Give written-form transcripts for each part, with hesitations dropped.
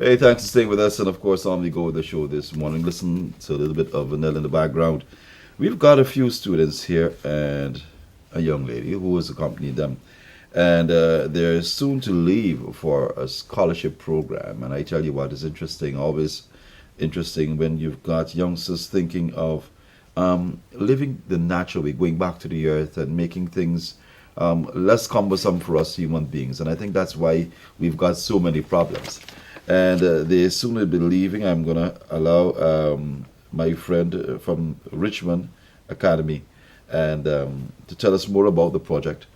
Hey, thanks for staying with us. And of course, on we go with the show this morning. Listen to a little bit of Vanilla in the background. We've got a few students here and a young lady who has accompanied them. And they're soon to leave for a scholarship program. And I tell you what, it's interesting, always interesting when you've got youngsters thinking of living the natural way, going back to the earth and making things less cumbersome for us human beings. And I think that's why we've got so many problems. And they soon will be leaving. I'm going to allow my friend from Richmond Academy and to tell us more about the project.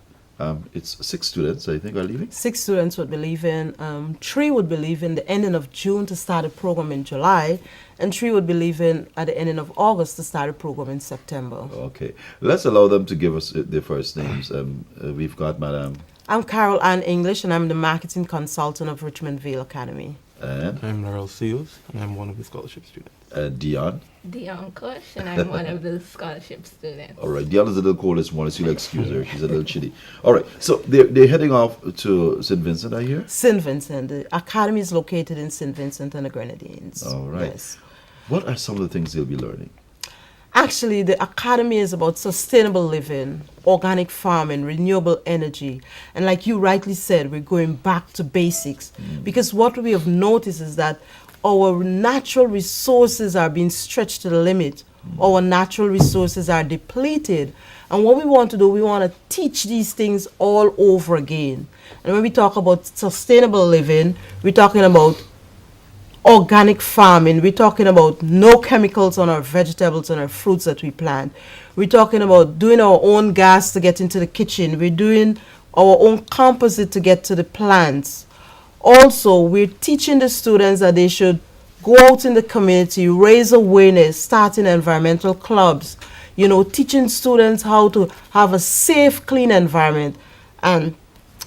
It's 6 students, I think, are leaving. 6 students would be leaving. 3 would be leaving the ending of June to start a program in July, and 3 would be leaving at the ending of August to start a program in September. Okay. Let's allow them to give us their first names. We've got Madam. I'm Carol Ann English, and I'm the marketing consultant of Richmond Vale Academy. And I'm Laurel Seals, and I'm one of the scholarship students. Dion. Dion Kush, and I'm one of the scholarship students. All right. Dion is a little cold this morning, so you'll excuse her. She's a little chilly. All right. So they're heading off to St. Vincent, I hear? St. Vincent. The academy is located in St. Vincent and the Grenadines. All right. Yes. What are some of the things they'll be learning? Actually, the academy is about sustainable living, organic farming, renewable energy. And like you rightly said, we're going back to basics. Because what we have noticed is that our natural resources are being stretched to the limit. Our natural resources are depleted. And what we want to do, we want to teach these things all over again. And when we talk about sustainable living, we're talking about organic farming. We're talking about no chemicals on our vegetables and our fruits that we plant. We're talking about doing our own gas to get into the kitchen. We're doing our own composite to get to the plants. Also, we're teaching the students that they should go out in the community, raise awareness, starting environmental clubs, teaching students how to have a safe, clean environment. And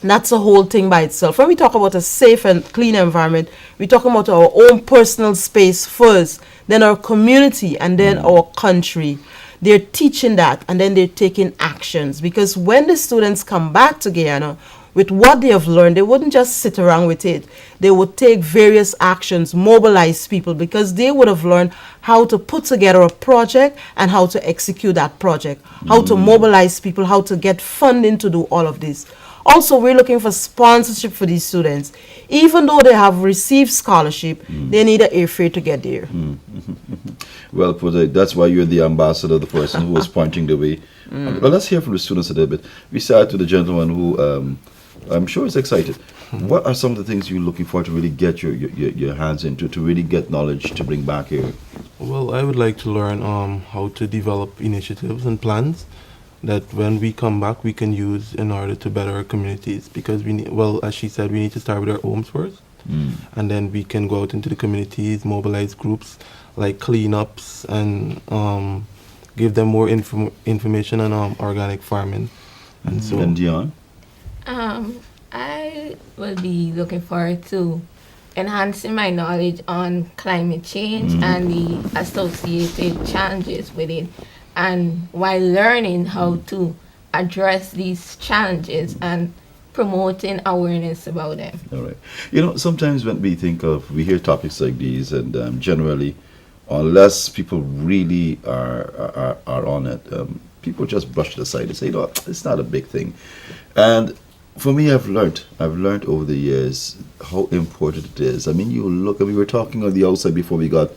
that's a whole thing by itself. When we talk about a safe and clean environment, we're talking about our own personal space first, then our community, and then our country. They're teaching that, and then they're taking actions. Because when the students come back to Guyana with what they have learned, they wouldn't just sit around with it. They would take various actions, mobilize people, because they would have learned how to put together a project and how to execute that project, how to mobilize people, how to get funding to do all of this. Also, we're looking for sponsorship for these students. Even though they have received scholarship, they need an airfare to get there. Well put. That's why you're the ambassador, the person who was pointing the way. Well, let's hear from the students a little bit. We start to the gentleman who I'm sure is excited. What are some of the things you're looking for to really get your hands into, to really get knowledge to bring back here? Well, I would like to learn how to develop initiatives and plans that when we come back we can use in order to better our communities, because we need, well, as she said, we need to start with our homes first, and then we can go out into the communities, mobilize groups like cleanups, and give them more information on organic farming. And so, And Dion? I will be looking forward to enhancing my knowledge on climate change and the associated challenges with it, and while learning how to address these challenges and promoting awareness about them. All right. Sometimes when we hear topics like these, and generally, unless people really are on it, people just brush it aside and say, it's not a big thing. And for me, I've learned over the years how important it is. I mean, we were talking on the outside before we got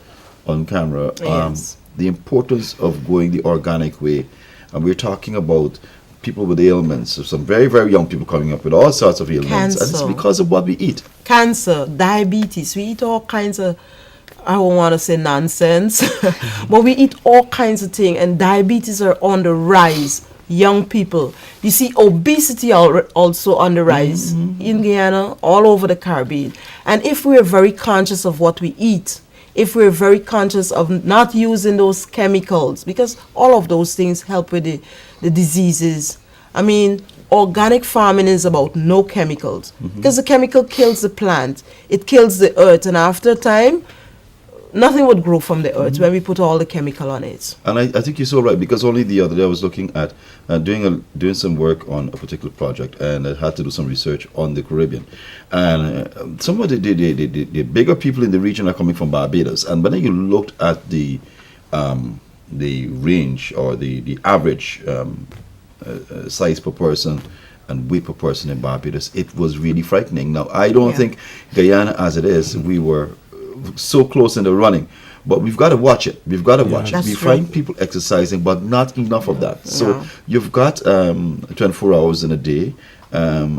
on camera. Yes. The importance of going the organic way. And we're talking about people with ailments, so some very, very young people coming up with all sorts of ailments. Cancer. And it's because of what we eat. Cancer, diabetes, we eat all kinds of, I don't want to say nonsense, but we eat all kinds of things, and diabetes are on the rise. Young people, you see obesity also on the rise in Guyana, all over the Caribbean. And if we're very conscious of what we eat, if we're very conscious of not using those chemicals, because all of those things help with the diseases. I mean, organic farming is about no chemicals, because the chemical kills the plant, it kills the earth, and after time, nothing would grow from the earth when we put all the chemical on it. And I think you're so right, because only the other day I was looking at doing some work on a particular project, and I had to do some research on the Caribbean. And some of the bigger people in the region are coming from Barbados. And when you looked at the range, or the average size per person and weight per person in Barbados, it was really frightening. Now, I don't think Guyana, as it is, we were so close in the running, but we've got to watch it. We've got to watch it. That's We true. find people exercising, but not enough of that. So No. you've got 24 hours in a day.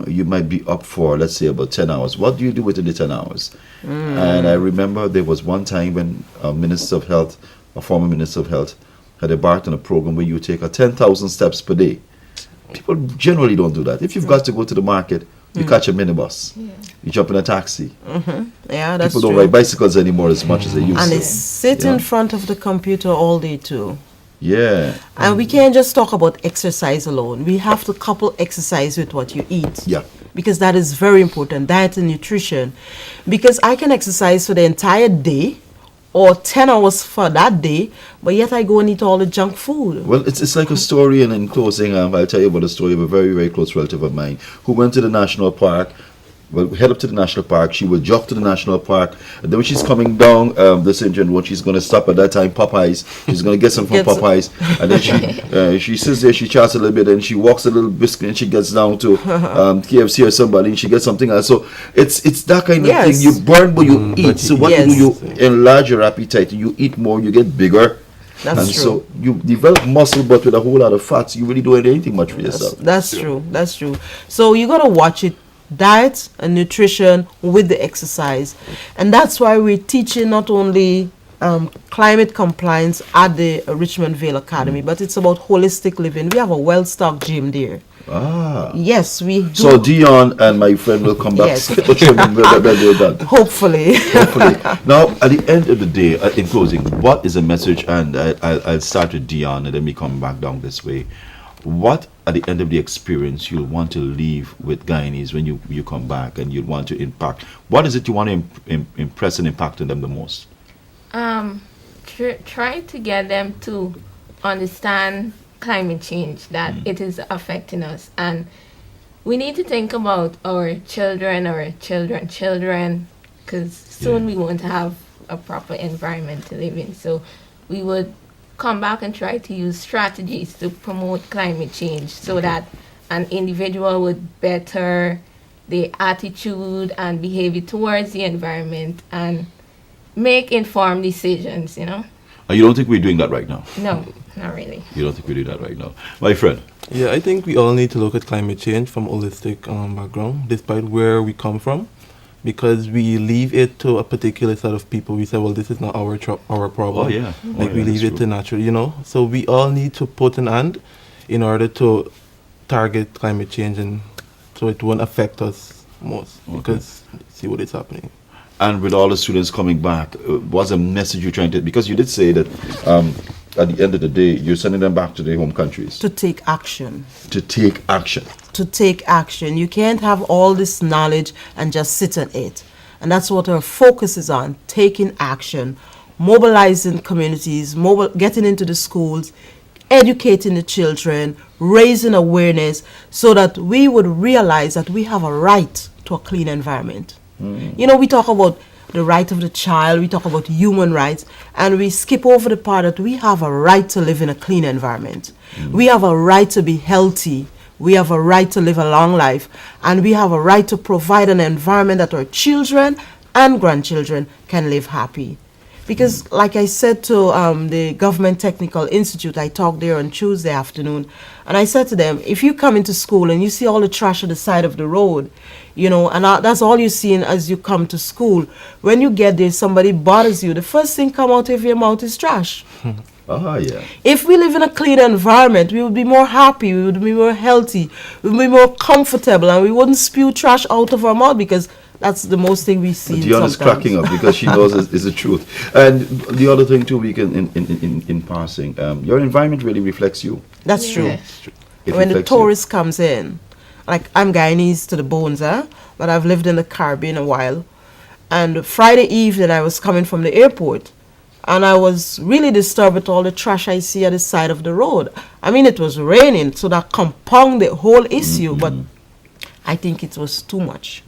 You might be up for, let's say, about 10 hours. What do you do within the 10 hours? And I remember there was one time when a Minister of Health, a former Minister of Health, had embarked on a program where you take 10,000 steps per day. People generally don't do that. If you've got to go to the market, you catch a minibus. You jump in a taxi. Yeah, that's People don't true. ride bicycles anymore as much as they used And to. they sit in front of the computer all day too. Yeah. And we can't just talk about exercise alone. We have to couple exercise with what you eat. Yeah. Because that is very important, diet and nutrition. Because I can exercise for the entire day or 10 hours for that day, but yet I go and eat all the junk food. Well, it's like a story, and in closing, I'll tell you about a story of a very, very close relative of mine who went to the national park. Well, head up to the national park. She would jog to the national park, and then when she's coming down the St. John Road, she's going to stop at that time Popeyes. She's going to get some from Gets- Popeyes, and then she sits there, she chats a little bit, and she walks a little briskly, and she gets down to KFC or somebody, and she gets something else. So it's that kind of Yes. thing. You burn, but you eat. but So you what eat. you do, you enlarge your appetite. You eat more, you get bigger. That's And true. so you develop muscle, but with a whole lot of fats. You really don't anything much for yourself. That's true. That's true. So you got to watch it, diet and nutrition with the exercise. And that's why we're teaching not only climate compliance at the Richmond Vale Academy, but it's about holistic living. We have a well-stocked gym there. Ah. Yes, we do. So Dion and my friend will come back Yes. to trim when they're done. Hopefully. Hopefully. Now, at the end of the day, in closing, what is a message? And I'll start with Dion, and then we come back down this way. What, at the end of the experience, you'll want to leave with Guyanese when you come back, and you'll want to impact? What is it you want to impress and impact on them the most? Try to get them to understand climate change, that it is affecting us, and we need to think about our children, because soon we won't have a proper environment to live in. So we would come back and try to use strategies to promote climate change, so that an individual would better their attitude and behavior towards the environment and make informed decisions, you know? You don't think we're doing that right now? No, not really. You don't think we're doing that right now? My friend. Yeah, I think we all need to look at climate change from holistic background, despite where we come from, because we leave it to a particular set of people. We say, well, this is not our problem. Oh, yeah. Like we leave that's it true. to natural, you know. So we all need to put an end in order to target climate change, and so it won't affect us most, because see what is happening. And with all the students coming back, what's a message you're trying to? Because you did say that at the end of the day, you're sending them back to their home countries To take action. to take action. To take action. You can't have all this knowledge and just sit on it. And that's what our focus is on, taking action, mobilizing communities, getting into the schools, educating the children, raising awareness so that we would realize that we have a right to a clean environment. You know, we talk about the right of the child, we talk about human rights, and we skip over the part that we have a right to live in a clean environment. We have a right to be healthy. We have a right to live a long life, and we have a right to provide an environment that our children and grandchildren can live happy. Because like I said to the Government Technical Institute, I talked there on Tuesday afternoon, and I said to them, if you come into school and you see all the trash at the side of the road, you know, and that's all you're seeing as you come to school, when you get there, somebody bothers you, the first thing come out of your mouth is trash. Ah, yeah. If we live in a clean environment, we would be more happy, we would be more healthy, we would be more comfortable, and we wouldn't spew trash out of our mouth, because that's the most thing we see. Dion is sometimes. cracking up because she knows it's the truth. And the other thing too, we can in passing, your environment really reflects you. That's true. Yeah. It When the reflects you. tourist comes in, like I'm Guyanese to the bones, but I've lived in the Caribbean a while. And Friday evening, I was coming from the airport, and I was really disturbed with all the trash I see at the side of the road. I mean, it was raining, so that compounded the whole issue, but I think it was too much.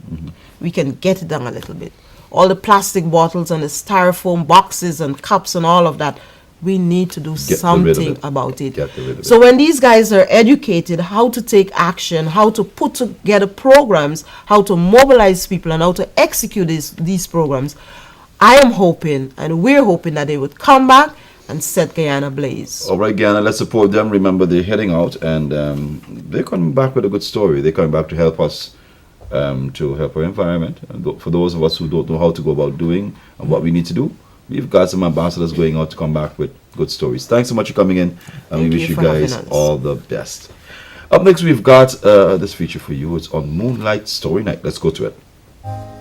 We can get it down a little bit. All the plastic bottles and the styrofoam boxes and cups and all of that, we need to do rid of something it. about it. Get rid of So it. when these guys are educated how to take action, how to put together programs, how to mobilize people, and how to execute these programs, I am hoping, and we're hoping, that they would come back and set Guyana ablaze. All right, Guyana, let's support them. Remember, they're heading out, and they're coming back with a good story. They're coming back to help us, to help our environment. And for those of us who don't know how to go about doing and what we need to do, we've got some ambassadors going out to come back with good stories. Thanks so much for coming in, and Thank we you wish you for having guys us. all the best. Up next, we've got this feature for you. It's on Moonlight Story Night. Let's go to it.